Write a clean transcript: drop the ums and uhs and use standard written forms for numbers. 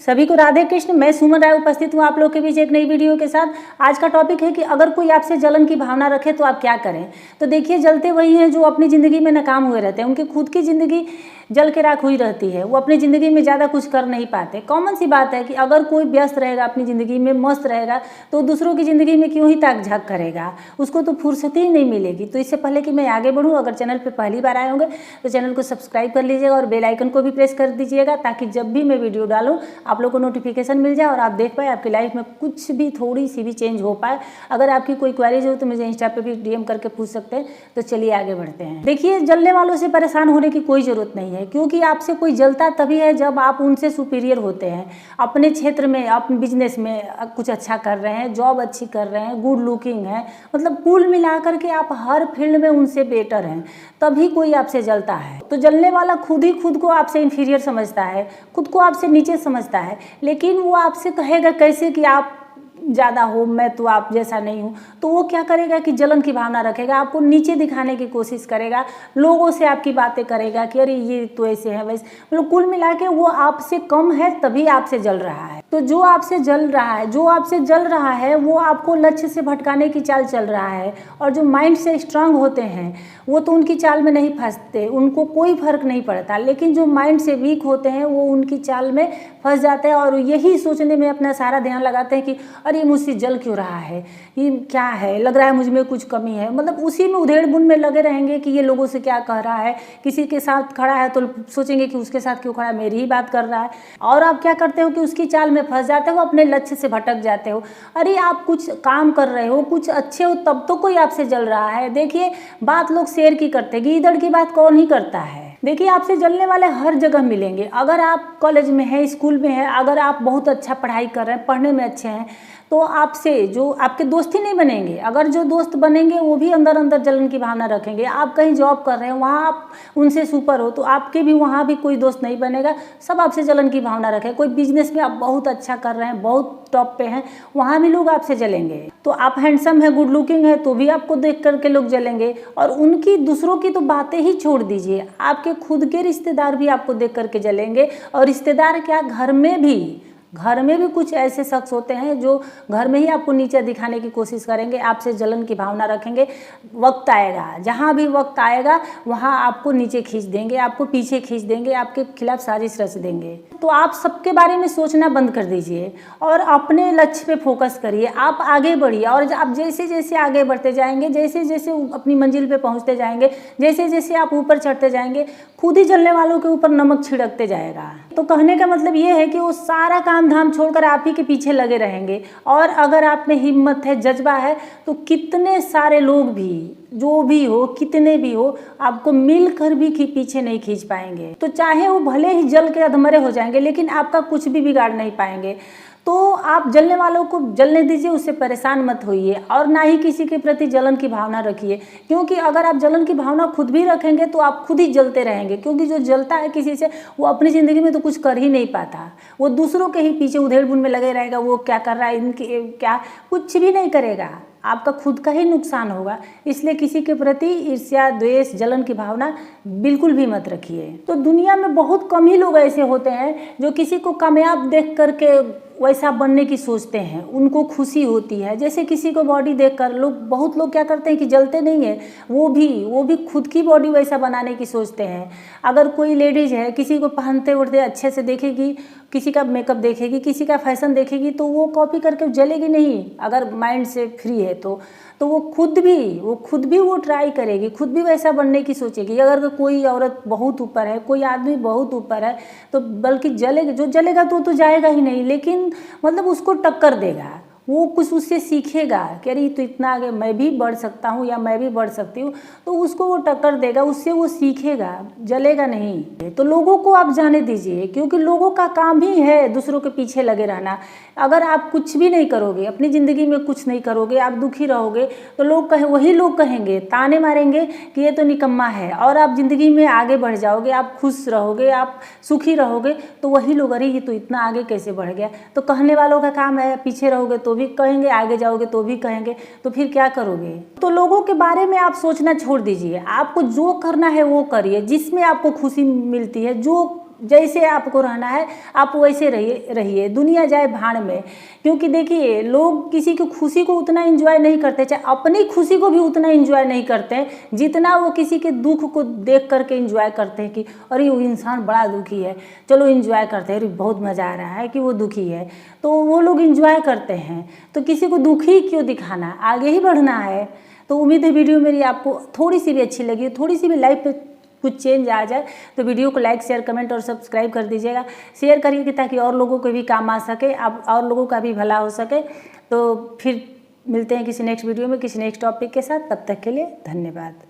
सभी को राधे कृष्ण। मैं सुमन राय उपस्थित हूँ आप लोग के बीच एक नई वीडियो के साथ। आज का टॉपिक है कि अगर कोई आपसे जलन की भावना रखे तो आप क्या करें। तो देखिए, जलते वही हैं जो अपनी ज़िंदगी में नाकाम हुए रहते हैं। उनकी खुद की ज़िंदगी जल के राख हुई रहती है, वो अपनी ज़िंदगी में ज़्यादा कुछ कर नहीं पाते। कॉमन सी बात है कि अगर कोई व्यस्त रहेगा, अपनी ज़िंदगी में मस्त रहेगा, तो दूसरों की ज़िंदगी में क्यों ही ताक झाक करेगा, उसको तो फुर्सत ही नहीं मिलेगी। तो इससे पहले कि मैं आगे बढ़ूँ, अगर चैनल पर पहली बार आए होंगे तो चैनल को सब्सक्राइब कर लीजिएगा और बेल आइकन को भी प्रेस कर दीजिएगा, ताकि जब भी मैं वीडियो डालूँ आप लोग को नोटिफिकेशन मिल जाए और आप देख पाए, आपकी लाइफ में कुछ भी थोड़ी सी भी चेंज हो पाए। अगर आपकी कोई क्वेरीज हो तो मुझे इंस्टा पे भी डीएम करके पूछ सकते हैं। तो चलिए आगे बढ़ते हैं। देखिए, जलने वालों से परेशान होने की कोई ज़रूरत नहीं है, क्योंकि आपसे कोई जलता तभी है जब आप उनसे सुपीरियर होते हैं, अपने क्षेत्र में, अपने बिजनेस में कुछ अच्छा कर रहे हैं, जॉब अच्छी कर रहे हैं, गुड लुकिंग है, मतलब कुल मिला करके आप हर फील्ड में उनसे बेटर हैं, तभी कोई आपसे जलता है। तो जलने वाला खुद ही खुद को आपसे इंफीरियर समझता है, खुद को आपसे नीचे समझता है, लेकिन वो आपसे कहेगा कैसे कि आप ज़्यादा हो, मैं तो आप जैसा नहीं हूँ। तो वो क्या करेगा कि जलन की भावना रखेगा, आपको नीचे दिखाने की कोशिश करेगा, लोगों से आपकी बातें करेगा कि अरे ये तो ऐसे है वैसे, मतलब कुल मिला के वो आपसे कम है तभी आपसे जल रहा है। तो जो आपसे जल रहा है वो आपको लक्ष्य से भटकाने की चाल चल रहा है। और जो माइंड से स्ट्रांग होते हैं वो तो उनकी चाल में नहीं फंसते, उनको कोई फर्क नहीं पड़ता। लेकिन जो माइंड से वीक होते हैं वो उनकी चाल में फंस जाते हैं और यही सोचने में अपना सारा ध्यान लगाते हैं कि अरे मुझसे जल क्यों रहा है, ये क्या है, लग रहा है मुझ में कुछ कमी है। मतलब उसी में उधेड़ बुन में लगे रहेंगे कि ये लोगों से क्या कह रहा है, किसी के साथ खड़ा है तो सोचेंगे कि उसके साथ क्यों खड़ा है, मेरी ही बात कर रहा है। और आप क्या करते हो कि उसकी चाल में फंस जाते हो, अपने लक्ष्य से भटक जाते हो। अरे आप कुछ काम कर रहे हो, कुछ अच्छे हो, तब तो कोई आपसे जल रहा है। देखिए, बात लोग शेर की करते हैं, गीदड़ की बात कौन ही करता है। देखिए, आपसे जलने वाले हर जगह मिलेंगे। अगर आप कॉलेज में हैं, स्कूल में हैं, अगर आप बहुत अच्छा पढ़ाई कर रहे हैं, पढ़ने में अच्छे हैं, तो आपसे जो आपके दोस्त ही नहीं बनेंगे। अगर जो दोस्त बनेंगे वो भी अंदर अंदर जलन की भावना रखेंगे। आप कहीं जॉब कर रहे हैं, वहाँ आप उनसे सुपर हो, तो आपके भी वहाँ भी कोई दोस्त नहीं बनेगा, सब आपसे जलन की भावना रखें। कोई बिजनेस में आप बहुत अच्छा कर रहे हैं, बहुत टॉप पे हैं, वहाँ भी लोग आपसे जलेंगे। तो आप हैंडसम है, गुड लुकिंग है, तो भी आपको देख करके लोग जलेंगे। और उनकी, दूसरों की तो बातें ही छोड़ दीजिए, आपके खुद के रिश्तेदार भी आपको देख करके जलेंगे। और रिश्तेदार क्या, घर में भी कुछ ऐसे शख्स होते हैं जो घर में ही आपको नीचे दिखाने की कोशिश करेंगे, आपसे जलन की भावना रखेंगे। वक्त आएगा, जहाँ भी वक्त आएगा वहाँ आपको नीचे खींच देंगे, आपको पीछे खींच देंगे, आपके खिलाफ साजिश रच देंगे। तो आप सबके बारे में सोचना बंद कर दीजिए और अपने लक्ष्य पे फोकस करिए। आप आगे बढ़िए और आप जैसे जैसे आगे बढ़ते जाएंगे, जैसे जैसे अपनी मंजिल पे पहुँचते जाएंगे, जैसे जैसे आप ऊपर चढ़ते जाएंगे, खुद ही जलने वालों के ऊपर नमक छिड़कते जाएगा। तो कहने का मतलब ये है कि वो सारा काम धाम छोड़कर आप ही के पीछे लगे रहेंगे। और अगर आप में हिम्मत है, जज्बा है, तो कितने सारे लोग भी, जो भी हो, कितने भी हो, आपको मिलकर भी पीछे नहीं खींच पाएंगे। तो चाहे वो भले ही जल के अधमरे हो जाएंगे, लेकिन आपका कुछ भी बिगाड़ नहीं पाएंगे। तो आप जलने वालों को जलने दीजिए, उससे परेशान मत होइए और ना ही किसी के प्रति जलन की भावना रखिए। क्योंकि अगर आप जलन की भावना खुद भी रखेंगे तो आप खुद ही जलते रहेंगे। क्योंकि जो जलता है किसी से, वो अपनी ज़िंदगी में तो कुछ कर ही नहीं पाता, वो दूसरों के ही पीछे उधेड़ बुन में लगे रहेगा। वो क्या कर रहा है, इनके क्या, कुछ भी नहीं करेगा, आपका खुद का ही नुकसान होगा। इसलिए किसी के प्रति ईर्ष्या, द्वेष, जलन की भावना बिल्कुल भी मत रखिए। तो दुनिया में बहुत कम ही लोग ऐसे होते हैं जो किसी को कामयाब देख करके वैसा बनने की सोचते हैं, उनको खुशी होती है। जैसे किसी को बॉडी देखकर बहुत लोग क्या करते हैं कि जलते नहीं है, वो भी खुद की बॉडी वैसा बनाने की सोचते हैं। अगर कोई लेडीज़ है, किसी को पहनते उड़ते अच्छे से देखेगी, किसी का मेकअप देखेगी, किसी का फैशन देखेगी, तो वो कॉपी करके जलेगी नहीं। अगर माइंड से फ्री है तो वो खुद भी वो ट्राई करेगी, खुद भी वैसा बनने की सोचेगी। अगर कोई औरत बहुत ऊपर है, कोई आदमी बहुत ऊपर है, तो बल्कि जो जलेगा तो जाएगा ही नहीं, लेकिन मतलब उसको टक्कर देगा, वो कुछ उससे सीखेगा कि अरे तो इतना आगे मैं भी बढ़ सकता हूँ या मैं भी बढ़ सकती हूँ, तो उसको वो टक्कर देगा, उससे वो सीखेगा, जलेगा नहीं। तो लोगों को आप जाने दीजिए, क्योंकि लोगों का काम ही है दूसरों के पीछे लगे रहना। अगर आप कुछ भी नहीं करोगे, अपनी ज़िंदगी में कुछ नहीं करोगे, आप दुखी रहोगे, तो वही लोग कहेंगे, ताने मारेंगे कि ये तो निकम्मा है। और आप ज़िंदगी में आगे बढ़ जाओगे, आप खुश रहोगे, आप सुखी रहोगे, तो वही लोग अरे ये तो इतना आगे कैसे बढ़ गया। तो कहने वालों का काम है, पीछे रहोगे तो भी कहेंगे, आगे जाओगे तो भी कहेंगे, तो फिर क्या करोगे। तो लोगों के बारे में आप सोचना छोड़ दीजिए, आपको जो करना है वो करिए, जिसमें आपको खुशी मिलती है, जो जैसे आपको रहना है आप वैसे रहिए, दुनिया जाए भाड़ में। क्योंकि देखिए लोग किसी की खुशी को उतना एंजॉय नहीं करते, चाहे अपनी खुशी को भी उतना एंजॉय नहीं करते जितना वो किसी के दुख को देख करके एंजॉय करते हैं कि अरे वो इंसान बड़ा दुखी है, चलो एंजॉय करते हैं, अरे बहुत मज़ा आ रहा है कि वो दुखी है, तो वो लोग एंजॉय करते हैं। तो किसी को दुखी क्यों दिखाना, आगे ही बढ़ना है। तो उम्मीद है वीडियो मेरी आपको थोड़ी सी भी अच्छी लगी, थोड़ी सी भी लाइफ में कुछ चेंज आ जाए तो वीडियो को लाइक शेयर कमेंट और सब्सक्राइब कर दीजिएगा, शेयर करिए ताकि और लोगों को भी काम आ सके, आप और लोगों का भी भला हो सके। तो फिर मिलते हैं किसी नेक्स्ट वीडियो में किसी नेक्स्ट टॉपिक के साथ, तब तक के लिए धन्यवाद।